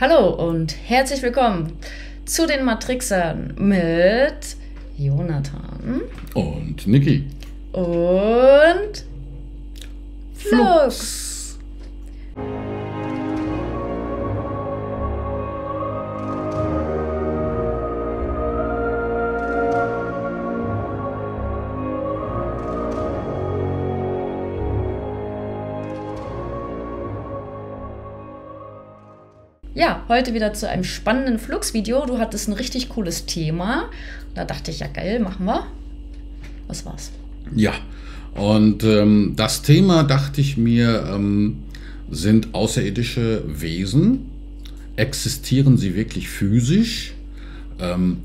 Hallo und herzlich willkommen zu den Matrixern mit Jonathan und Niki und Flux. Ja, heute wieder zu einem spannenden Flux-Video. Du hattest ein richtig cooles Thema. Da dachte ich, ja geil, machen wir. Was war's? Ja, und das Thema, dachte ich mir, sind außerirdische Wesen. Existieren sie wirklich physisch?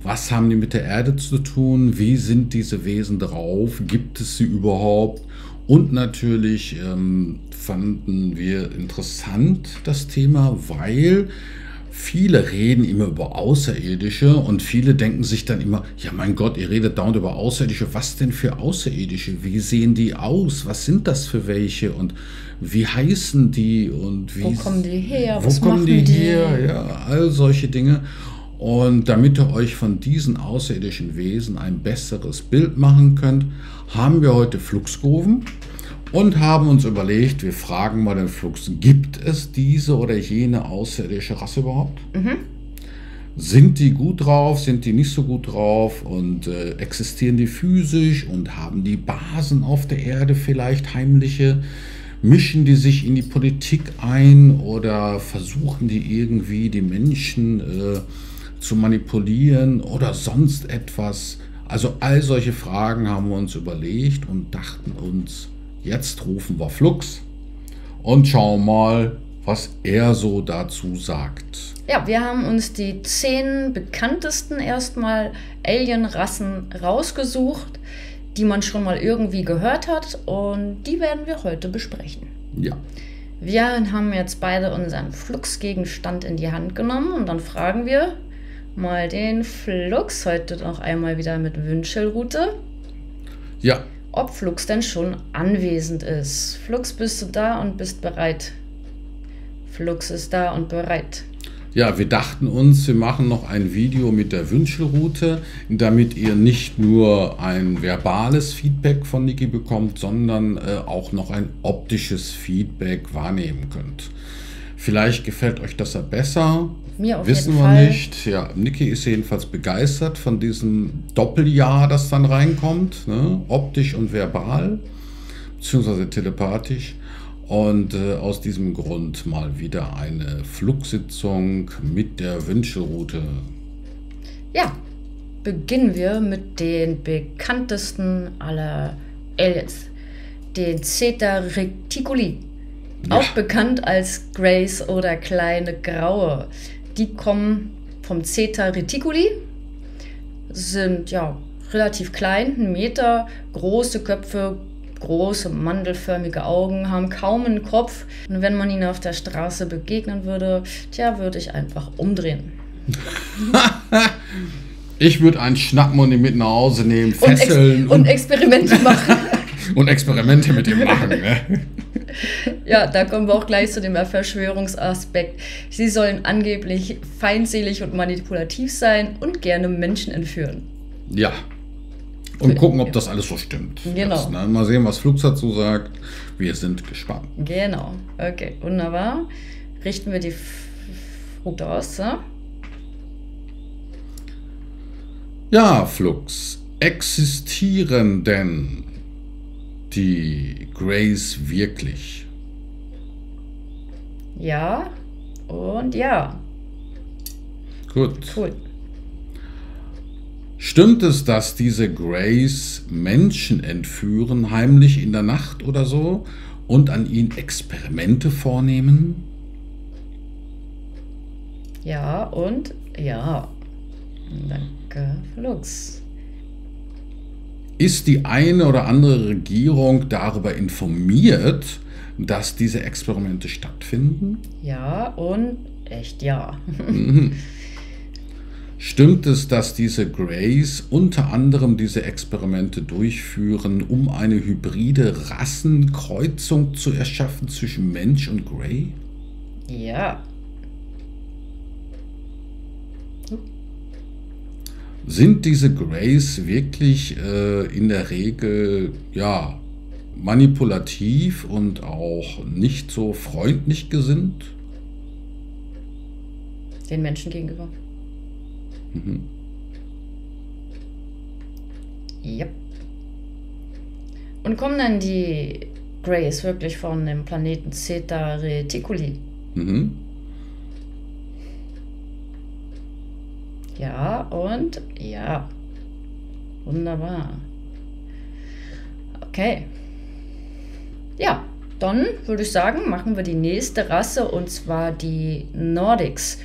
Was haben die mit der Erde zu tun? Wie sind diese Wesen drauf? Gibt es sie überhaupt? Und natürlich fanden wir interessant das Thema, weil viele reden immer über Außerirdische und viele denken sich dann immer, ja mein Gott, ihr redet dauernd über Außerirdische. Was denn für Außerirdische? Wie sehen die aus? Was sind das für welche? Und wie heißen die? Und wie, wo kommen die her? Wo kommen die her? Ja, all solche Dinge. Und damit ihr euch von diesen außerirdischen Wesen ein besseres Bild machen könnt, haben wir heute Flux gerufen und haben uns überlegt, wir fragen mal den Flux, gibt es diese oder jene außerirdische Rasse überhaupt? Sind die gut drauf, sind die nicht so gut drauf und existieren die physisch und haben die Basen auf der Erde vielleicht heimliche? Mischen die sich in die Politik ein oder versuchen die irgendwie die Menschen zu manipulieren oder sonst etwas? Also all solche Fragen haben wir uns überlegt und dachten uns, jetzt rufen wir Flux und schauen mal, was er so dazu sagt. Ja, wir haben uns die 10 bekanntesten erstmal Alien-Rassen rausgesucht, die man schon mal irgendwie gehört hat, und die werden wir heute besprechen. Ja. Wir haben jetzt beide unseren Flux-Gegenstand in die Hand genommen und dann fragen wir mal den Flux heute noch einmal wieder mit Wünschelrute. Ja. Ob Flux denn schon anwesend ist. Flux, bist du da und bist bereit? Flux ist da und bereit. Ja, wir dachten uns, wir machen noch ein Video mit der Wünschelrute, damit ihr nicht nur ein verbales Feedback von Niki bekommt, sondern auch noch ein optisches Feedback wahrnehmen könnt. Vielleicht gefällt euch das ja besser. Mir auf Wissen jeden wir Fall nicht. Ja, Niki ist jedenfalls begeistert von diesem Doppeljahr, das dann reinkommt, ne? Optisch und verbal, beziehungsweise telepathisch. Und aus diesem Grund mal wieder eine Flugsitzung mit der Wünschelrute. Ja, beginnen wir mit den bekanntesten aller Aliens, den Zeta Reticuli. Ja. Auch bekannt als Grays oder kleine Graue. Die kommen vom Zeta Reticuli, sind ja relativ klein, 1 Meter, große Köpfe, große mandelförmige Augen, haben kaum einen Kopf. Und wenn man ihnen auf der Straße begegnen würde, tja, würde ich einfach umdrehen. Ich würde einen schnappen und ihn mit nach Hause nehmen, fesseln und Experimente machen. und Experimente mit ihm machen. Ne? Ja, da kommen wir auch gleich zu dem Verschwörungsaspekt. Sie sollen angeblich feindselig und manipulativ sein und gerne Menschen entführen. Ja. Und gucken, ob das alles so stimmt. Genau. Jetzt, ne? Mal sehen, was Flux dazu sagt. Wir sind gespannt. Genau. Okay, wunderbar. Richten wir die Route aus, ja? Ja, Flux. Existieren denn die Grays wirklich? Ja und ja. Gut. Cool. Stimmt es, dass diese Grays Menschen entführen, heimlich in der Nacht oder so, und an ihnen Experimente vornehmen? Ja und ja. Danke, Flux. Ist die eine oder andere Regierung darüber informiert, dass diese Experimente stattfinden? Ja und echt ja. Stimmt es, dass diese Grays unter anderem diese Experimente durchführen, um eine hybride Rassenkreuzung zu erschaffen zwischen Mensch und Grey? Ja. Sind diese Greys wirklich in der Regel ja manipulativ und auch nicht so freundlich gesinnt? Den Menschen gegenüber. Mhm. Yep. Und kommen dann die Greys wirklich von dem Planeten Zeta Reticuli? Mhm. Ja, und ja. Wunderbar. Okay. Ja, dann würde ich sagen, machen wir die nächste Rasse, und zwar die Nordics.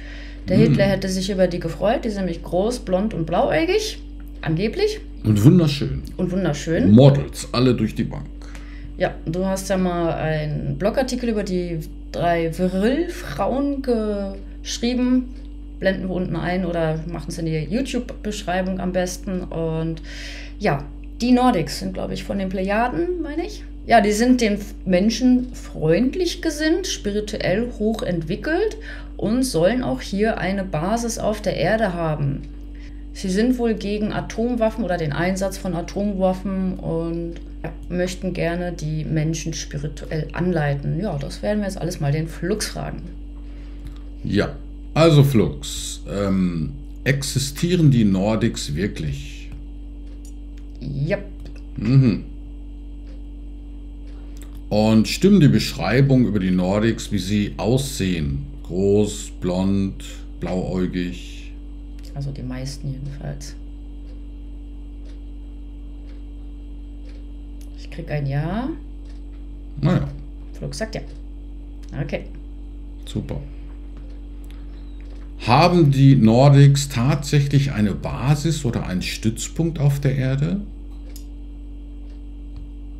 Der Hitler hätte sich über die gefreut. Die sind nämlich groß, blond und blauäugig. Angeblich. Und wunderschön. Und wunderschön. Models, alle durch die Bank. Ja, du hast ja mal einen Blogartikel über die 3 Vril-Frauen geschrieben. Blenden wir unten ein oder machen es in die YouTube-Beschreibung am besten. Und ja, die Nordics sind, glaube ich, von den Plejaden, meine ich. Ja, die sind den Menschen freundlich gesinnt, spirituell hochentwickelt und sollen auch hier eine Basis auf der Erde haben. Sie sind wohl gegen Atomwaffen oder den Einsatz von Atomwaffen und ja, möchten gerne die Menschen spirituell anleiten. Ja, das werden wir jetzt alles mal den Flux fragen. Ja, also Flux, existieren die Nordics wirklich? Ja. Mhm. Und stimmen die Beschreibung über die Nordics, wie sie aussehen? Groß, blond, blauäugig? Also die meisten jedenfalls. Ich krieg ein Ja. Naja. Flux sagt ja. Okay. Super. Haben die Nordics tatsächlich eine Basis oder einen Stützpunkt auf der Erde?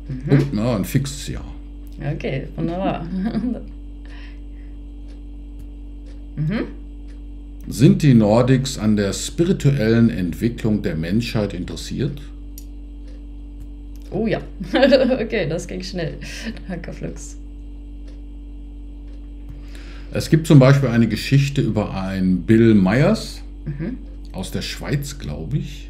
Und, na, ein fixes Ja. Okay, wunderbar. Sind die Nordics an der spirituellen Entwicklung der Menschheit interessiert? Oh ja. Okay, das ging schnell. Danke, Flux. Es gibt zum Beispiel eine Geschichte über einen Bill Myers aus der Schweiz, glaube ich.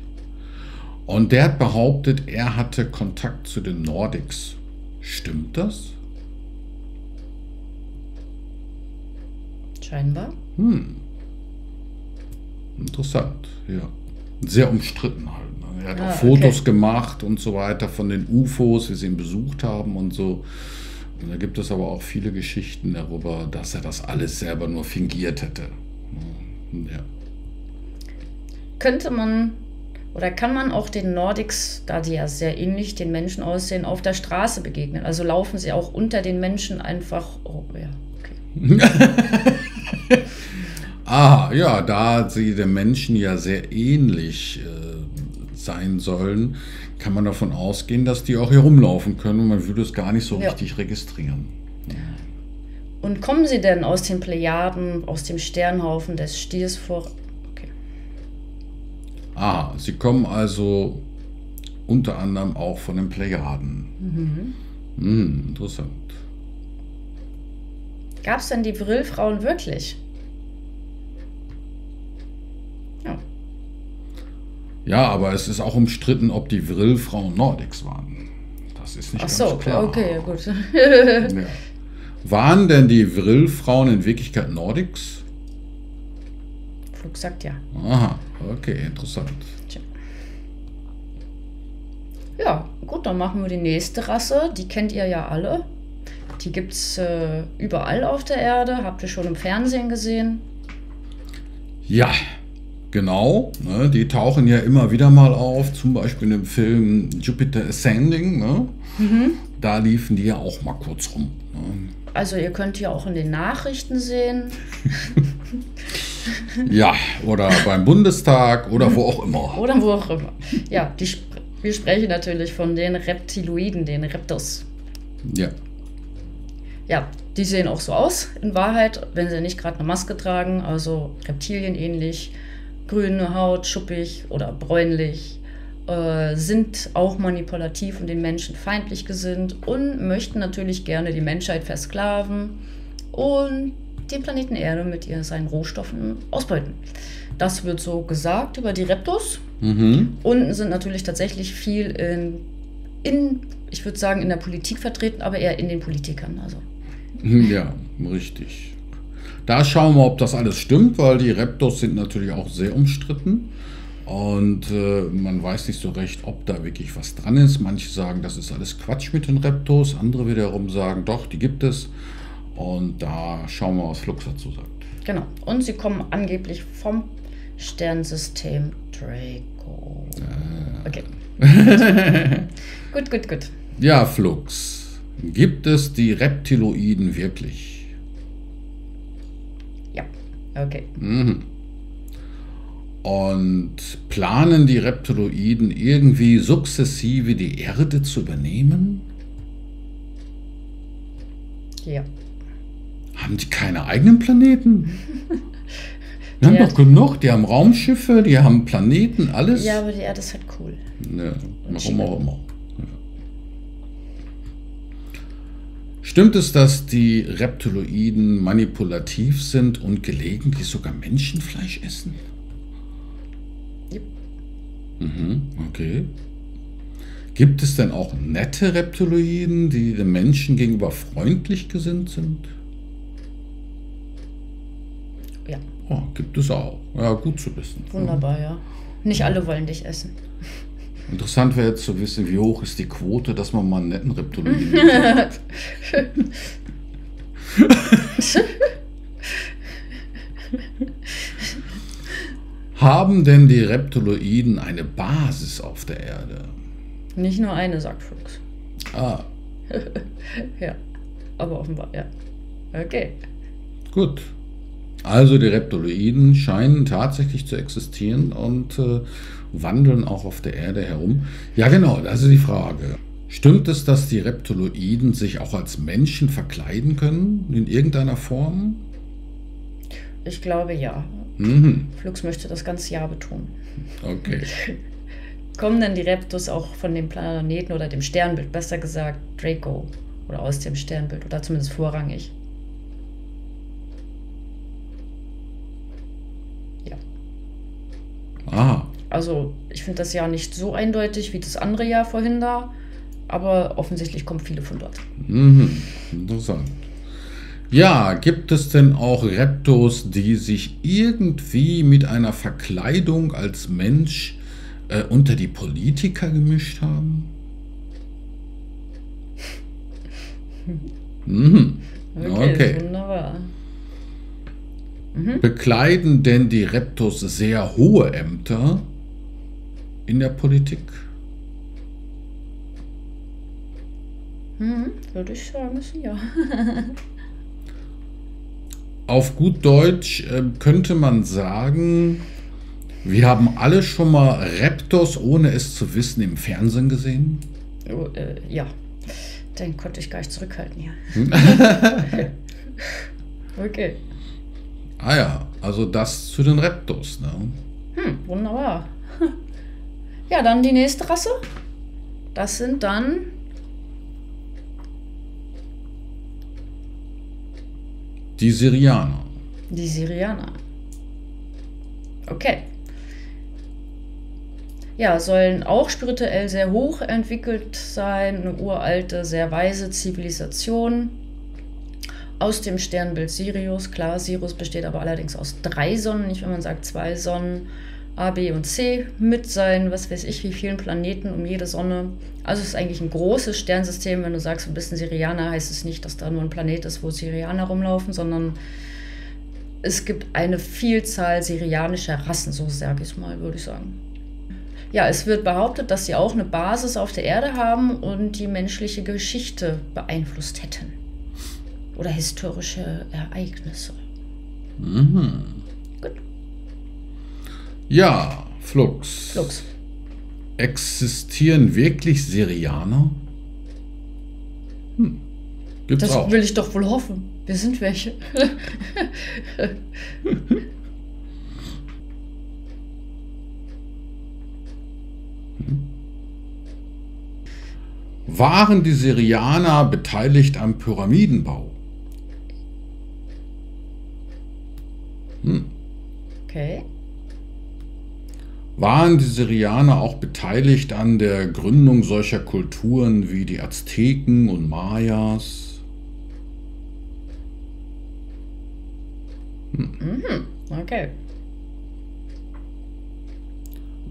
Und der hat behauptet, er hatte Kontakt zu den Nordics. Stimmt das? Scheinbar. Interessant, ja. Sehr umstritten halt. Ne? Er hat auch okay. Fotos gemacht und so weiter von den UFOs, wie sie ihn besucht haben und so. Und da gibt es aber auch viele Geschichten darüber, dass er das alles selber nur fingiert hätte. Ja. Könnte man oder kann man auch den Nordics, da die ja sehr ähnlich den Menschen aussehen, auf der Straße begegnen? Also laufen sie auch unter den Menschen einfach. Oh ja, okay. Ja, da sie dem Menschen ja sehr ähnlich sein sollen, kann man davon ausgehen, dass die auch hier rumlaufen können und man würde es gar nicht so richtig registrieren. Und kommen sie denn aus den Plejaden, aus dem Sternhaufen des Stiers vor? Okay. Sie kommen also unter anderem auch von den Plejaden. Interessant. Gab es denn die Vril-Frauen wirklich? Ja. Ja, aber es ist auch umstritten, ob die Vril-Frauen Nordics waren. Das ist nicht ganz klar. Okay, gut. Ja. Waren denn die Vril-Frauen in Wirklichkeit Nordics? Flug sagt ja. Aha, okay, interessant. Tja. Ja, gut, dann machen wir die nächste Rasse. Die kennt ihr ja alle. Die gibt es überall auf der Erde. Habt ihr schon im Fernsehen gesehen? Ja, genau. Ne, die tauchen ja immer wieder mal auf. Zum Beispiel im Film Jupiter Ascending. Ne? Da liefen die ja auch mal kurz rum. Ne? Also ihr könnt ja auch in den Nachrichten sehen. Ja, oder beim Bundestag oder wo auch immer. Oder wo auch immer. Ja, wir sprechen natürlich von den Reptiloiden, den Reptos. Ja. Ja, die sehen auch so aus, in Wahrheit, wenn sie nicht gerade eine Maske tragen, also Reptilien ähnlich, grüne Haut, schuppig oder bräunlich, sind auch manipulativ und den Menschen feindlich gesinnt und möchten natürlich gerne die Menschheit versklaven und den Planeten Erde mit seinen Rohstoffen ausbeuten. Das wird so gesagt über die Reptos. Mhm. Und sind natürlich tatsächlich viel ich würde sagen, in der Politik vertreten, aber eher in den Politikern. Also. Ja, richtig. Da schauen wir, ob das alles stimmt, weil die Reptos sind natürlich auch sehr umstritten. Und man weiß nicht so recht, ob da wirklich was dran ist. Manche sagen, das ist alles Quatsch mit den Reptos. Andere wiederum sagen, doch, die gibt es. Und da schauen wir, was Flux dazu sagt. Genau. Und sie kommen angeblich vom Sternsystem Draco. Okay. Gut. Ja, Flux. Gibt es die Reptiloiden wirklich? Ja, okay. Mhm. Und planen die Reptiloiden irgendwie sukzessive die Erde zu übernehmen? Ja. Haben die keine eigenen Planeten? Die haben Ja. doch genug, die haben Raumschiffe, die haben Planeten, alles. Ja, aber die Erde ist halt cool. Ja, warum China. auch immer. Ja. Stimmt es, dass die Reptiloiden manipulativ sind und gelegentlich sogar Menschenfleisch essen? Yep. Mhm, okay. Gibt es denn auch nette Reptiloiden, die den Menschen gegenüber freundlich gesinnt sind? Ja, Oh, gibt es auch. Ja, gut zu wissen. wunderbar, ja. Nicht alle wollen dich essen. Interessant wäre jetzt zu wissen, wie hoch ist die Quote, dass man mal einen netten Reptiloiden kriegt. Haben denn die Reptiloiden eine Basis auf der Erde? Nicht nur eine, sagt Flux. Ah, Ja, aber offenbar, ja. Okay. gut. Also die Reptiloiden scheinen tatsächlich zu existieren und wandeln auch auf der Erde herum. Ja genau, das ist die Frage. Stimmt es, dass die Reptiloiden sich auch als Menschen verkleiden können, in irgendeiner Form? Ich glaube, ja. Mhm, Flux möchte das ganze Jahr betonen. okay. Kommen denn die Reptos auch von dem Planeten oder dem Sternbild, besser gesagt Draco, oder aus dem Sternbild, oder zumindest vorrangig? Ja. Ah, Also, ich finde das ja nicht so eindeutig wie das andere Jahr vorhin da, aber offensichtlich kommen viele von dort. mhm, interessant. Ja, gibt es denn auch Reptos, die sich irgendwie mit einer Verkleidung als Mensch unter die Politiker gemischt haben? Mhm. Okay. Wunderbar. Bekleiden denn die Reptos sehr hohe Ämter in der Politik? Würde ich sagen, ist ja. Auf gut Deutsch könnte man sagen, wir haben alle schon mal Reptos, ohne es zu wissen, im Fernsehen gesehen. Oh, ja. Den konnte ich gar nicht zurückhalten, ja. Okay. Ah ja, also das zu den Reptos. Ne? Wunderbar. Ja, dann die nächste Rasse. Das sind dann Die Sirianer. die Sirianer. Okay. Ja, sollen auch spirituell sehr hoch entwickelt sein. Eine uralte, sehr weise Zivilisation. Aus dem Sternbild Sirius. Klar, Sirius besteht aber allerdings aus 3 Sonnen, nicht wenn man sagt 2 Sonnen. A, B und C mit seinen, was weiß ich, wie vielen Planeten um jede Sonne. Also es ist eigentlich ein großes Sternsystem. Wenn du sagst, du bist ein Sirianer, heißt es nicht, dass da nur ein Planet ist, wo Sirianer rumlaufen, sondern es gibt eine Vielzahl sirianischer Rassen, so sage ich es mal, würde ich sagen. Ja, es wird behauptet, dass sie auch eine Basis auf der Erde haben und die menschliche Geschichte beeinflusst hätten. Oder historische Ereignisse. Mhm. Gut. Ja, Flux. Flux. Existieren wirklich Sirianer? Gibt's Das auch. will ich doch wohl hoffen. Wir sind welche. Waren die Sirianer beteiligt am Pyramidenbau? Okay. Waren die Syrianer auch beteiligt an der Gründung solcher Kulturen wie die Azteken und Mayas? Okay.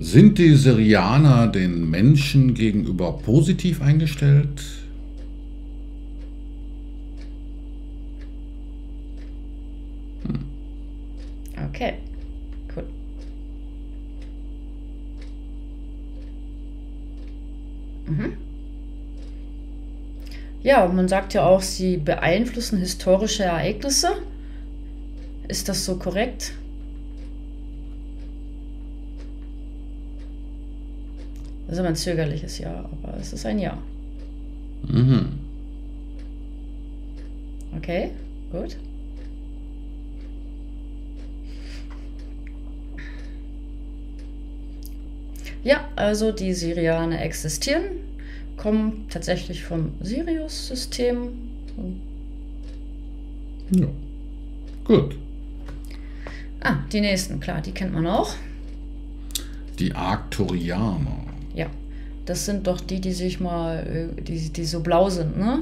Sind die Syrianer den Menschen gegenüber positiv eingestellt? Okay. Cool. Ja, man sagt ja auch, sie beeinflussen historische Ereignisse. Ist das so korrekt? Das ist aber ein zögerliches Ja, aber es ist ein Ja. Okay, gut. Ja, also die Syrianer existieren, kommen tatsächlich vom Sirius-System. Ja. Gut. Die nächsten, klar, die kennt man auch. Die Arcturianer. Ja, das sind doch die sich mal, die so blau sind, ne?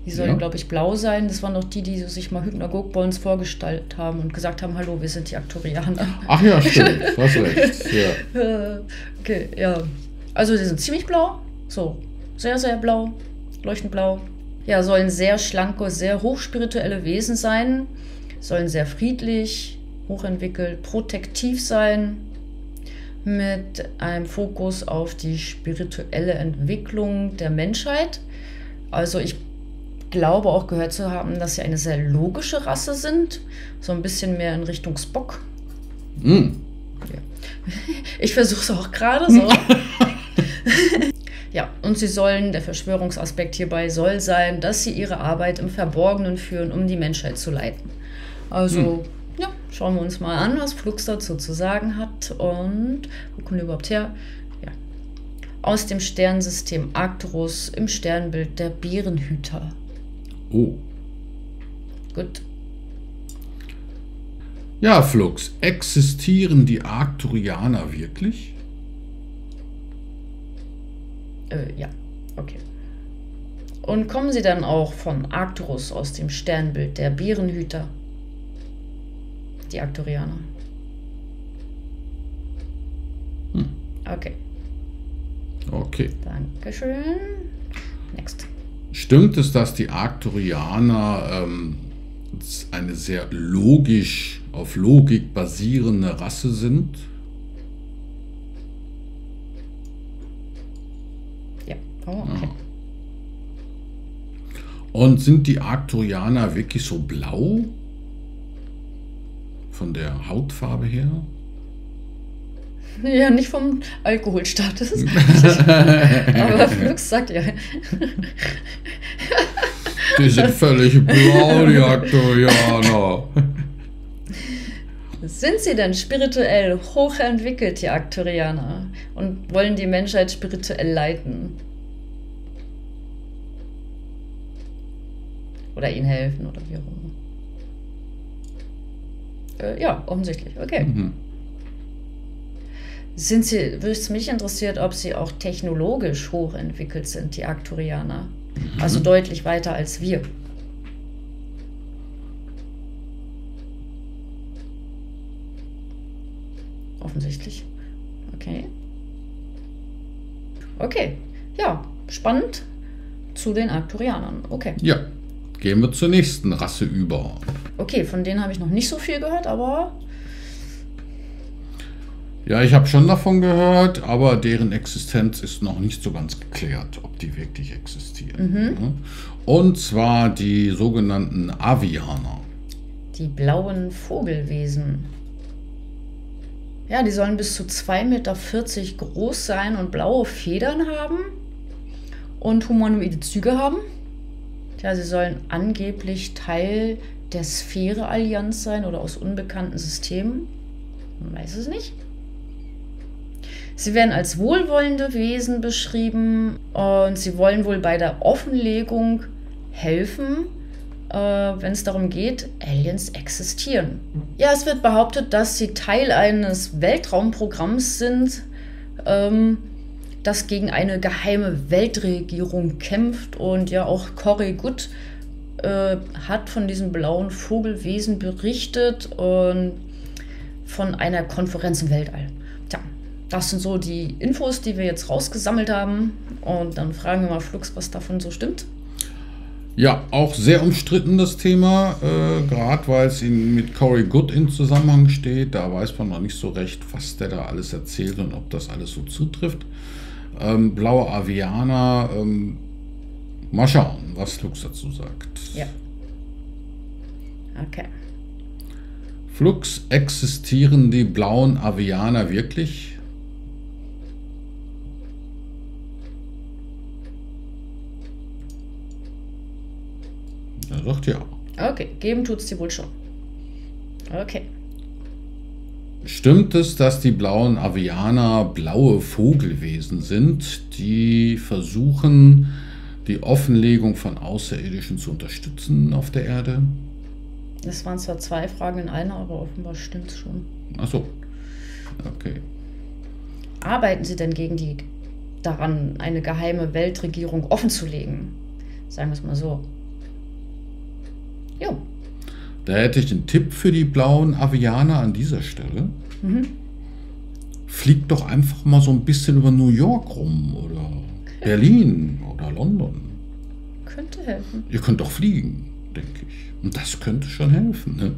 Die sollen, glaube ich, blau sein. Das waren doch die sich mal Hypnagoge bei uns vorgestellt haben und gesagt haben, hallo, wir sind die Arcturianer. Ach ja, stimmt, hast recht. Ja. Okay, ja. Also die sind ziemlich blau, so sehr, sehr blau, leuchtend blau. Ja, sollen sehr schlanke, sehr hochspirituelle Wesen sein, sollen sehr friedlich, hochentwickelt, protektiv sein, mit einem Fokus auf die spirituelle Entwicklung der Menschheit. Also ich glaube auch gehört zu haben, dass sie eine sehr logische Rasse sind, so ein bisschen mehr in Richtung Spock. Ja. Ich versuche es auch gerade so. Ja, und sie sollen, der Verschwörungsaspekt hierbei soll sein, dass sie ihre Arbeit im Verborgenen führen, um die Menschheit zu leiten. Also, ja, schauen wir uns mal an, was Flux dazu zu sagen hat. Und wo kommen die überhaupt her? Ja. Aus dem Sternensystem Arcturus im Sternbild der Bärenhüter. Oh. Gut. Ja, Flux, existieren die Arcturianer wirklich? Ja, okay. Und kommen sie dann auch von Arcturus aus dem Sternbild der Bärenhüter? Die Arcturianer. Okay. Okay. Dankeschön. Next. Stimmt es, dass die Arcturianer eine sehr auf Logik basierende Rasse sind? Ja. Oh, okay. Ja. Und sind die Arcturianer wirklich so blau? Von der Hautfarbe her? Ja, nicht vom Alkoholstatus. Aber Flux sagt ja. Die sind völlig blau, die Arcturianer. Sind sie denn spirituell hochentwickelt, die Arcturianer? Und wollen die Menschheit spirituell leiten? Oder ihnen helfen oder wie auch immer? Ja, offensichtlich. Okay. Sind sie, würde es mich interessiert, ob sie auch technologisch hochentwickelt sind, die Arcturianer. Also deutlich weiter als wir. Offensichtlich. Okay. Okay. Ja, spannend zu den Arcturianern. Okay. Ja, gehen wir zur nächsten Rasse über. Okay, von denen habe ich noch nicht so viel gehört, aber... Ja, ich habe schon davon gehört, aber deren Existenz ist noch nicht so ganz geklärt, ob die wirklich existieren. Und zwar die sogenannten Avianer. Die blauen Vogelwesen. Ja, die sollen bis zu 2,40 Meter groß sein und blaue Federn haben und humanoide Züge haben. Ja, sie sollen angeblich Teil der Sphäre-Allianz sein oder aus unbekannten Systemen. Man weiß es nicht. Sie werden als wohlwollende Wesen beschrieben und sie wollen wohl bei der Offenlegung helfen wenn es darum geht, Aliens existieren. Ja, es wird behauptet, dass sie Teil eines Weltraumprogramms sind, das gegen eine geheime Weltregierung kämpft. Und ja, auch Corey Goode hat von diesem blauen Vogelwesen berichtet und von einer Konferenz im Weltall. Tja, das sind so die Infos, die wir jetzt rausgesammelt haben. Und dann fragen wir mal Flux, was davon so stimmt. Ja, auch sehr umstritten das Thema, gerade weil es mit Corey Goode in Zusammenhang steht. Da weiß man noch nicht so recht, was der da alles erzählt und ob das alles so zutrifft. Blaue Avianer, mal schauen, was Flux dazu sagt. Ja. Okay. Flux, existieren die blauen Avianer wirklich? Er sagt ja. Okay, geben tut's dir wohl schon. Okay. Stimmt es, dass die blauen Avianer blaue Vogelwesen sind, die versuchen, die Offenlegung von Außerirdischen zu unterstützen auf der Erde? Das waren zwar 2 Fragen in einer, aber offenbar stimmt's schon. Ach so. Okay. Arbeiten Sie denn daran, eine geheime Weltregierung offenzulegen? Sagen wir es mal so. Jo. Da hätte ich einen Tipp für die blauen Avianer an dieser Stelle. Fliegt doch einfach mal so ein bisschen über New York rum oder Berlin oder London. Könnte helfen. Ihr könnt doch fliegen, denke ich. Und das könnte schon helfen. Ne?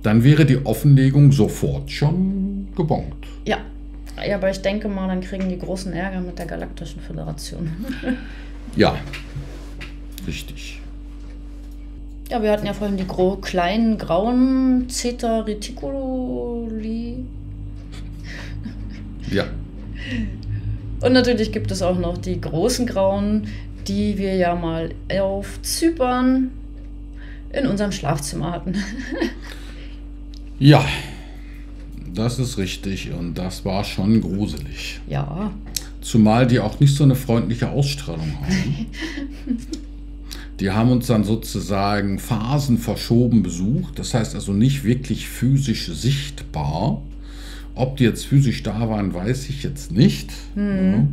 Dann wäre die Offenlegung sofort schon gebongt. Ja. Ja, aber ich denke mal, dann kriegen die großen Ärger mit der Galaktischen Föderation. Ja, richtig. Ja, wir hatten ja vorhin die kleinen grauen Zeta Reticuli. Ja. Und natürlich gibt es auch noch die großen grauen, die wir ja mal auf Zypern in unserem Schlafzimmer hatten. Ja, das ist richtig und das war schon gruselig. Ja. Zumal die auch nicht so eine freundliche Ausstrahlung haben. Die haben uns dann sozusagen phasenverschoben besucht, das heißt also nicht wirklich physisch sichtbar. Ob die jetzt physisch da waren, weiß ich jetzt nicht. Ja.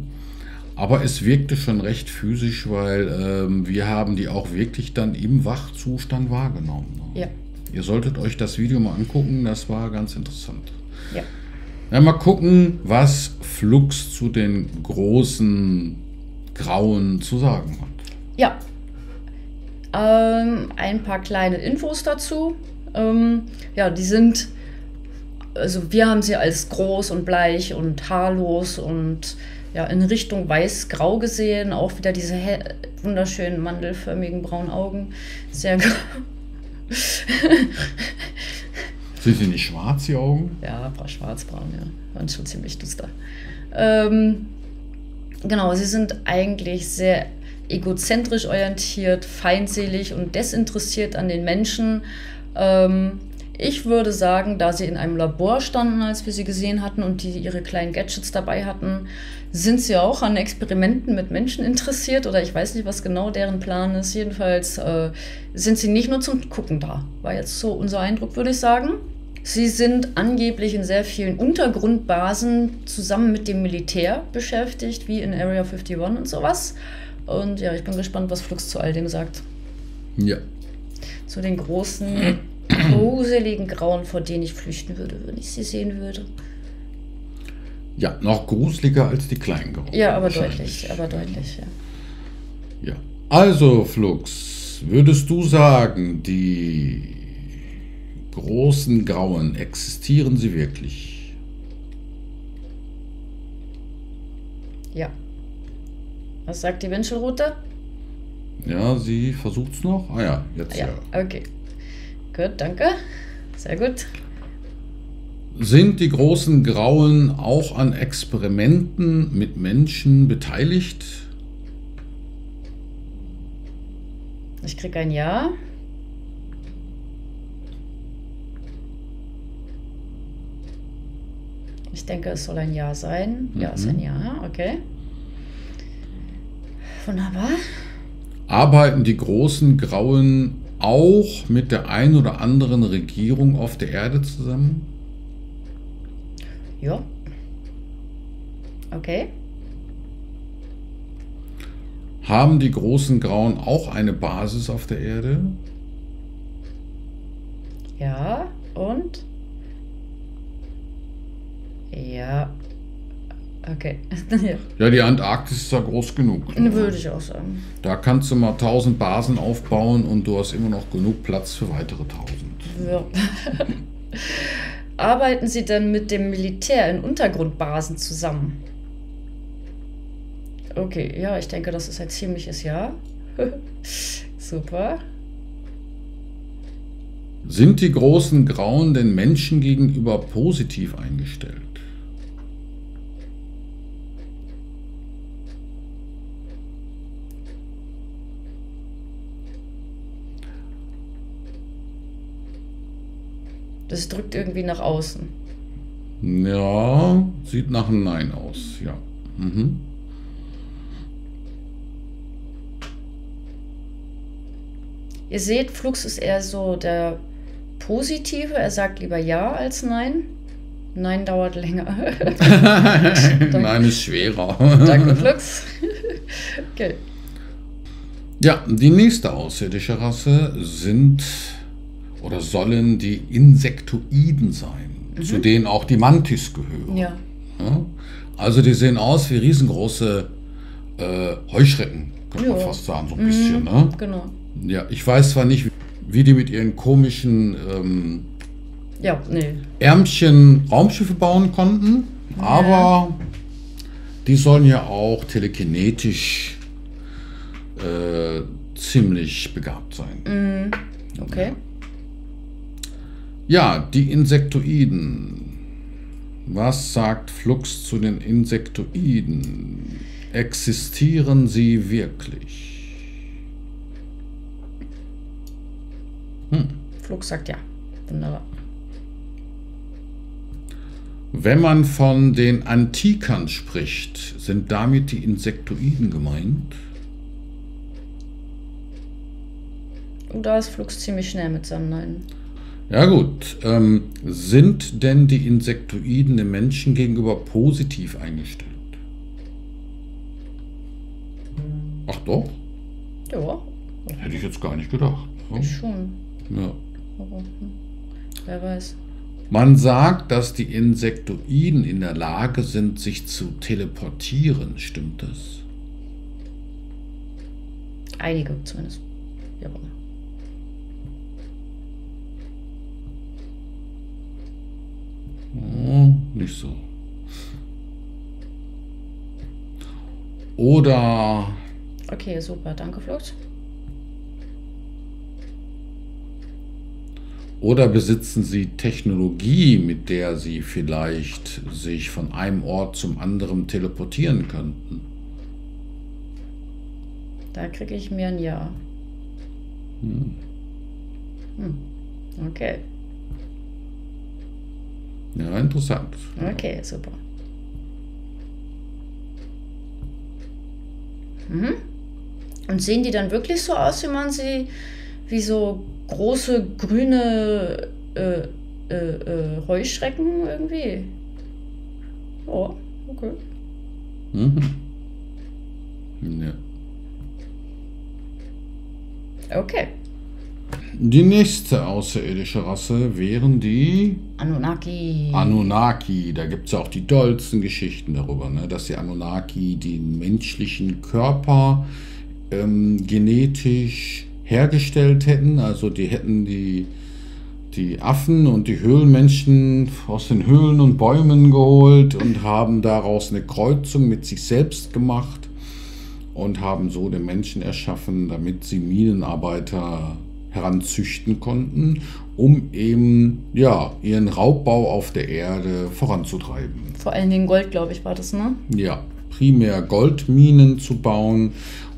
Aber es wirkte schon recht physisch, weil wir haben die auch wirklich dann im Wachzustand wahrgenommen. Ja. Ihr solltet euch das Video mal angucken, das war ganz interessant. Ja. Ja, mal gucken, was Flux zu den großen Grauen zu sagen hat. Ja. Ein paar kleine Infos dazu. Ja, die sind, also wir haben sie als groß und bleich und haarlos und ja, in Richtung weiß-grau gesehen. Auch wieder diese wunderschönen mandelförmigen braunen Augen. Sehr gut. Sind sie nicht schwarz, die Augen? Ja, schwarzbraun, ja. Waren schon ziemlich duster. Genau, sie sind eigentlich sehr egozentrisch orientiert, feindselig und desinteressiert an den Menschen. Ich würde sagen, da sie in einem Labor standen, als wir sie gesehen hatten und die ihre kleinen Gadgets dabei hatten, sind sie auch an Experimenten mit Menschen interessiert oder ich weiß nicht, was genau deren Plan ist. Jedenfalls sind sie nicht nur zum Gucken da. War jetzt so unser Eindruck, würde ich sagen. Sie sind angeblich in sehr vielen Untergrundbasen zusammen mit dem Militär beschäftigt, wie in Area 51 und sowas. Und ja, ich bin gespannt, was Flux zu all dem sagt. Ja. Zu den großen, gruseligen Grauen, vor denen ich flüchten würde, wenn ich sie sehen würde. Ja, noch gruseliger als die kleinen Grauen. Ja, aber deutlich, ja. Ja. Also, Flux, würdest du sagen, die großen Grauen, existieren sie wirklich? Ja. Was sagt die Wünschelrute? Ja, sie versucht's noch. Ah ja, jetzt ja. Okay. Gut, danke. Sehr gut. Sind die großen Grauen auch an Experimenten mit Menschen beteiligt? Ich kriege ein Ja. Ich denke, es soll ein Ja sein. Ja, ist ein Ja, okay. Wunderbar. Arbeiten die großen Grauen auch mit der ein oder anderen Regierung auf der Erde zusammen? Ja. Okay. Haben die großen Grauen auch eine Basis auf der Erde? Ja. Und? Ja. Okay. Ja. Ja, die Antarktis ist ja groß genug. Ne? Würde ich auch sagen. Da kannst du mal 1000 Basen aufbauen und du hast immer noch genug Platz für weitere 1000. Ja. Arbeiten Sie dann mit dem Militär in Untergrundbasen zusammen? Okay, ja, ich denke, das ist ein ziemliches Ja. Super. Sind die großen Grauen den Menschen gegenüber positiv eingestellt? Das drückt irgendwie nach außen. Ja, sieht nach einem Nein aus, ja. Mhm. Ihr seht, Flux ist eher so der Positive. Er sagt lieber Ja als Nein. Nein dauert länger. Nein ist schwerer. Danke, Flux. Okay. Ja, die nächste außerirdische Rasse sind oder sollen die Insektoiden sein, zu denen auch die Mantis gehören. Ja. Ja? Also die sehen aus wie riesengroße Heuschrecken, könnte man Ja. fast sagen, so ein bisschen. Ne? Genau. Ja, ich weiß zwar nicht, wie die mit ihren komischen Ja, nee. Ärmchen Raumschiffe bauen konnten, aber die sollen ja auch telekinetisch ziemlich begabt sein. Okay. Ja, die Insektoiden. Was sagt Flux zu den Insektoiden? Existieren sie wirklich? Flux sagt Ja. Wunderbar. Wenn man von den Antikern spricht, sind damit die Insektoiden gemeint? Und da ist Flux ziemlich schnell mit seinem Nein. Ja gut, sind denn die Insektoiden den Menschen gegenüber positiv eingestellt? Ach doch, Ja, hätte ich jetzt gar nicht gedacht. ich schon. Ja. Aber, wer weiß. Man sagt, dass die Insektoiden in der Lage sind, sich zu teleportieren. Stimmt das? Einige zumindest. Ja, aber. Oh, nicht so. Oder Okay, super. Danke, Flux. Oder besitzen sie Technologie, mit der sie vielleicht sich von einem Ort zum anderen teleportieren könnten? Da kriege ich mir ein Ja. Okay. Ja, interessant. Okay, super. Mhm. Und sehen die dann wirklich so aus, wie man sie, wie so große grüne Heuschrecken irgendwie? Oh, okay. Mhm. Ja. Okay. Die nächste außerirdische Rasse wären die Anunnaki. Anunnaki. Da gibt es ja auch die dollsten Geschichten darüber, ne? Dass die Anunnaki den menschlichen Körper genetisch hergestellt hätten. Also die hätten die Affen und die Höhlenmenschen aus den Höhlen und Bäumen geholt und haben daraus eine Kreuzung mit sich selbst gemacht und haben so den Menschen erschaffen, damit sie Minenarbeiter heranzüchten konnten, um eben ja, ihren Raubbau auf der Erde voranzutreiben. Vor allen Dingen Gold, glaube ich, war das, ne? Ja, primär Goldminen zu bauen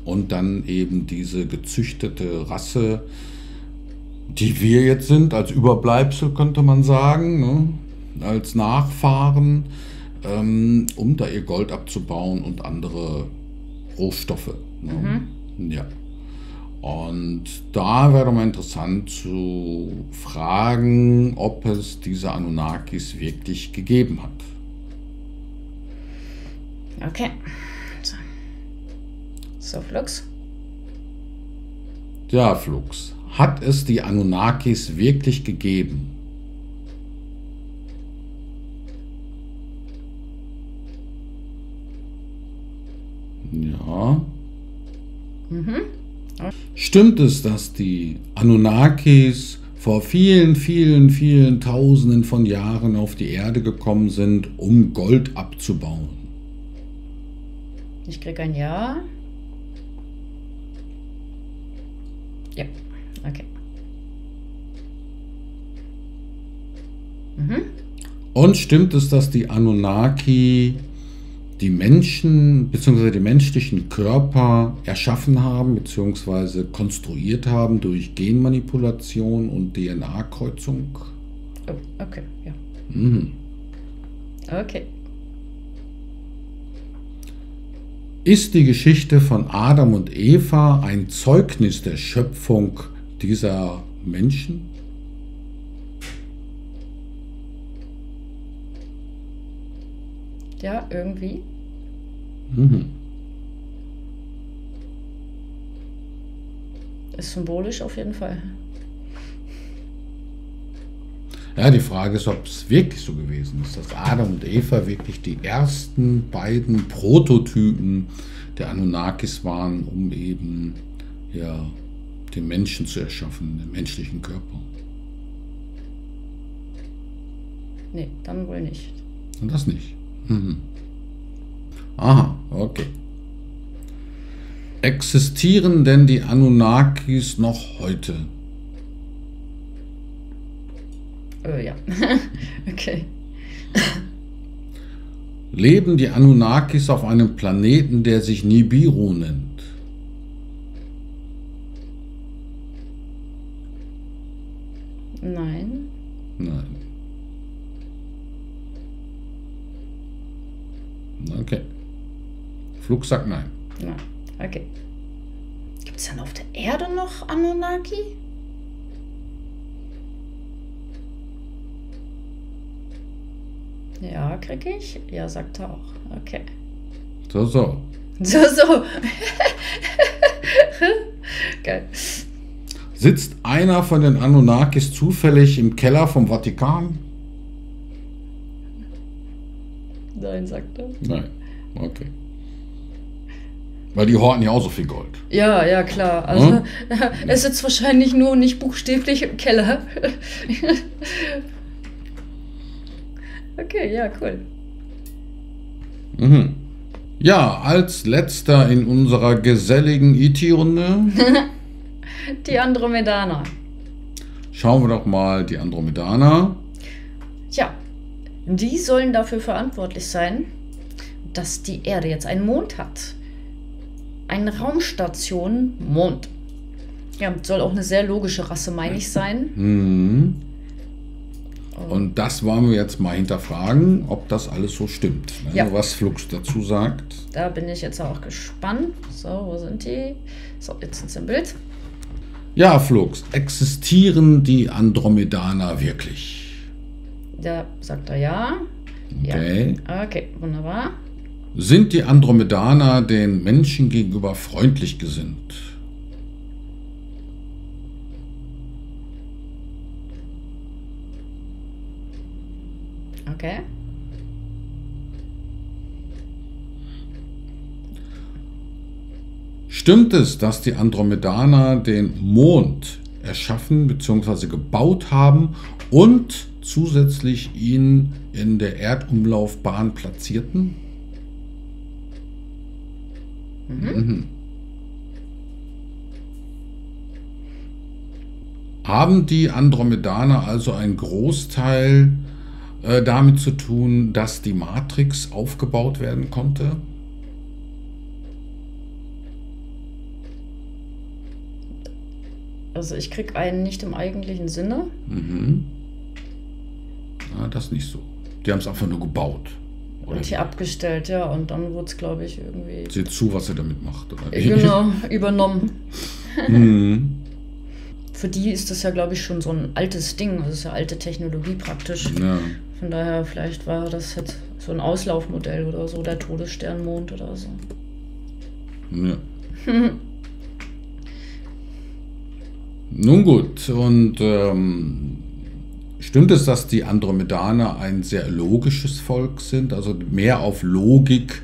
und dann eben diese gezüchtete Rasse, die wir jetzt sind, als Überbleibsel könnte man sagen, ne? Als Nachfahren, um da ihr Gold abzubauen und andere Rohstoffe. Ne? Ja. Und da wäre mal interessant zu fragen, ob es diese Anunnakis wirklich gegeben hat. Okay. So, Flux. Ja, Flux. Hat es die Anunnakis wirklich gegeben? Ja. Stimmt es, dass die Anunnakis vor vielen, vielen, vielen Tausenden von Jahren auf die Erde gekommen sind, um Gold abzubauen? Ich kriege ein Ja. Ja, okay. Und stimmt es, dass die Anunnaki die Menschen bzw. die menschlichen Körper erschaffen haben bzw. konstruiert haben durch Genmanipulation und DNA-Kreuzung? Oh, okay, ja. Okay. Ist die Geschichte von Adam und Eva ein Zeugnis der Schöpfung dieser Menschen? Ja, irgendwie. Ist symbolisch auf jeden Fall. Ja, die Frage ist, ob es wirklich so gewesen ist, dass Adam und Eva wirklich die ersten beiden Prototypen der Anunnakis waren, um eben ja, den Menschen zu erschaffen, den menschlichen Körper. Nee, dann wohl nicht. Und das nicht. Aha, okay. Existieren denn die Anunnakis noch heute? Ja. Okay. Leben die Anunnakis auf einem Planeten, der sich Nibiru nennt? Nein. Nein. Okay. Flug sagt nein. Nein. Okay. Gibt es dann auf der Erde noch Anunnaki? Ja, krieg ich? Ja, sagt er auch. Okay. So. So. Geil. Sitzt einer von den Anunnakis zufällig im Keller vom Vatikan? Nein, sagt er. Nein. Okay. Weil die horten ja auch so viel Gold. Ja, ja, klar. Also, er sitzt wahrscheinlich nur nicht buchstäblich im Keller. Okay, ja, cool. Ja, als letzter in unserer geselligen IT-Runde Die Andromedaner. schauen wir doch mal die Andromedaner. Tja, die sollen dafür verantwortlich sein, dass die Erde jetzt einen Mond hat. Eine Raumstation Mond. Ja, soll auch eine sehr logische Rasse, meine ich, sein. Und das wollen wir jetzt mal hinterfragen, ob das alles so stimmt. Ne? Ja. Was Flux dazu sagt. Da bin ich jetzt auch gespannt. So, wo sind die? So, jetzt sind sie im Bild. Ja, Flux, existieren die Andromedaner wirklich? Da sagt er ja. Okay. Ja. Okay, wunderbar. Sind die Andromedaner den Menschen gegenüber freundlich gesinnt? Okay. Stimmt es, dass die Andromedaner den Mond erschaffen bzw. gebaut haben und zusätzlich ihn in der Erdumlaufbahn platzierten? Haben die Andromedaner also einen Großteil damit zu tun, dass die Matrix aufgebaut werden konnte? Also ich krieg einen nicht im eigentlichen Sinne. Ja, das nicht so. Die haben es einfach nur gebaut. Oder Und hier abgestellt, ja. Und dann wurde es, glaube ich, irgendwie... seht zu, was er damit macht. Oder wie? Genau, übernommen. Mhm. Für die ist das ja, glaube ich, schon so ein altes Ding. Das ist ja alte Technologie praktisch. Ja. Von daher, vielleicht war das jetzt so ein Auslaufmodell oder so, der Todessternmond oder so. Ja. Nun gut, und stimmt es, dass die Andromedaner ein sehr logisches Volk sind, also mehr auf Logik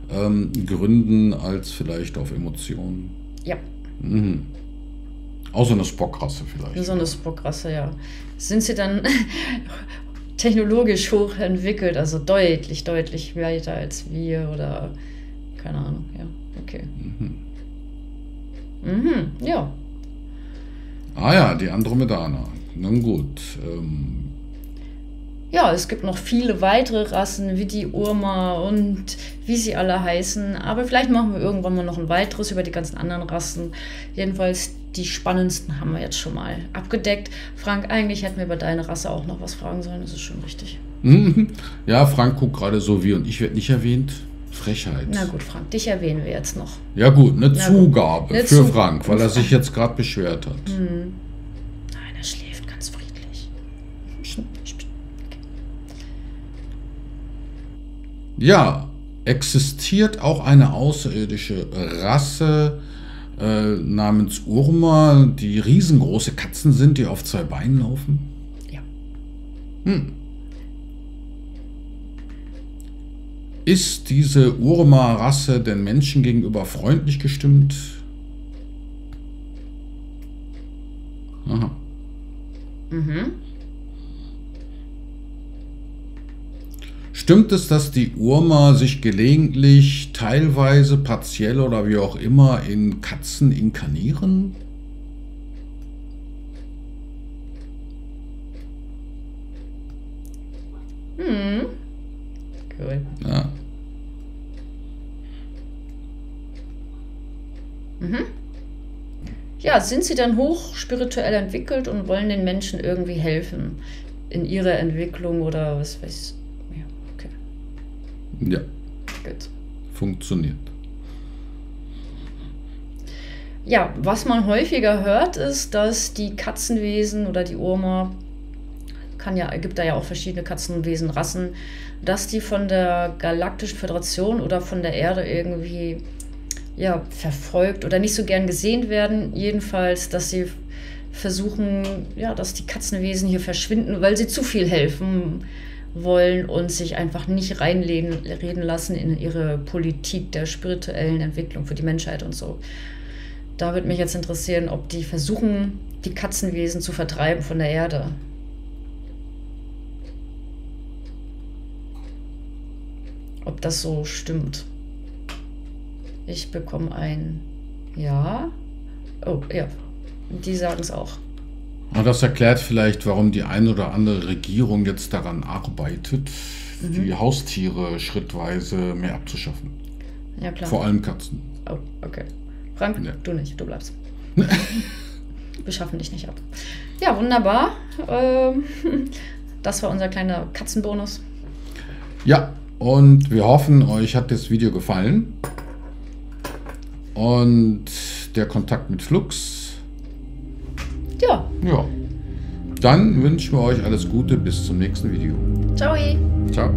gründen als vielleicht auf Emotionen? Ja, Mhm. Außer eine Spock-Rasse vielleicht. so eine Spock-Rasse, ja. Sind sie dann technologisch hochentwickelt, also deutlich, deutlich weiter als wir oder keine Ahnung, ja, okay. Ja. Ah ja, die Andromedaner. Nun gut. Ja, es gibt noch viele weitere Rassen, wie die Urma und wie sie alle heißen. Aber vielleicht machen wir irgendwann mal noch ein weiteres über die ganzen anderen Rassen. Jedenfalls die spannendsten haben wir jetzt schon mal abgedeckt. Frank, eigentlich hätten wir über deine Rasse auch noch was fragen sollen. Das ist schon richtig. Ja, Frank guckt gerade so wie und ich werde nicht erwähnt. Frechheit. Na gut, Frank, dich erwähnen wir jetzt noch. Ja gut, eine Zugabe Eine für Frank, weil er sich jetzt gerade beschwert hat. Nein, er schläft ganz friedlich. Ja, existiert auch eine außerirdische Rasse namens Urma, die riesengroße Katzen sind, die auf 2 Beinen laufen? Ja. Ist diese Urma-Rasse den Menschen gegenüber freundlich gestimmt? Aha. Stimmt es, dass die Urma sich gelegentlich, teilweise, partiell oder wie auch immer in Katzen inkarnieren? Cool. Ja. Ja, sind sie dann hochspirituell entwickelt und wollen den Menschen irgendwie helfen in ihrer Entwicklung oder was weiß ich? Ja, okay, Ja, gut. funktioniert. Ja, was man häufiger hört, ist, dass die Katzenwesen oder die Urma, gibt da ja auch verschiedene Katzenwesenrassen, dass die von der Galaktischen Föderation oder von der Erde irgendwie verfolgt oder nicht so gern gesehen werden. Jedenfalls, dass sie versuchen, dass die Katzenwesen hier verschwinden, weil sie zu viel helfen wollen und sich einfach nicht reinreden lassen in ihre Politik der spirituellen Entwicklung für die Menschheit und so. Da würde mich jetzt interessieren, ob die versuchen, die Katzenwesen zu vertreiben von der Erde. Ob das so stimmt. Ich bekomme ein Ja. Oh, ja. Die sagen es auch. Und das erklärt vielleicht, warum die eine oder andere Regierung jetzt daran arbeitet, die Haustiere schrittweise mehr abzuschaffen. Ja, klar. Vor allem Katzen. Oh, okay. Frank, Ja. du nicht, du bleibst. Wir schaffen dich nicht ab. Ja, wunderbar. Das war unser kleiner Katzenbonus. Ja, und wir hoffen, euch hat das Video gefallen. Und der Kontakt mit Flux. Ja, Ja. Dann wünschen wir euch alles Gute bis zum nächsten Video. ciao. Ciao.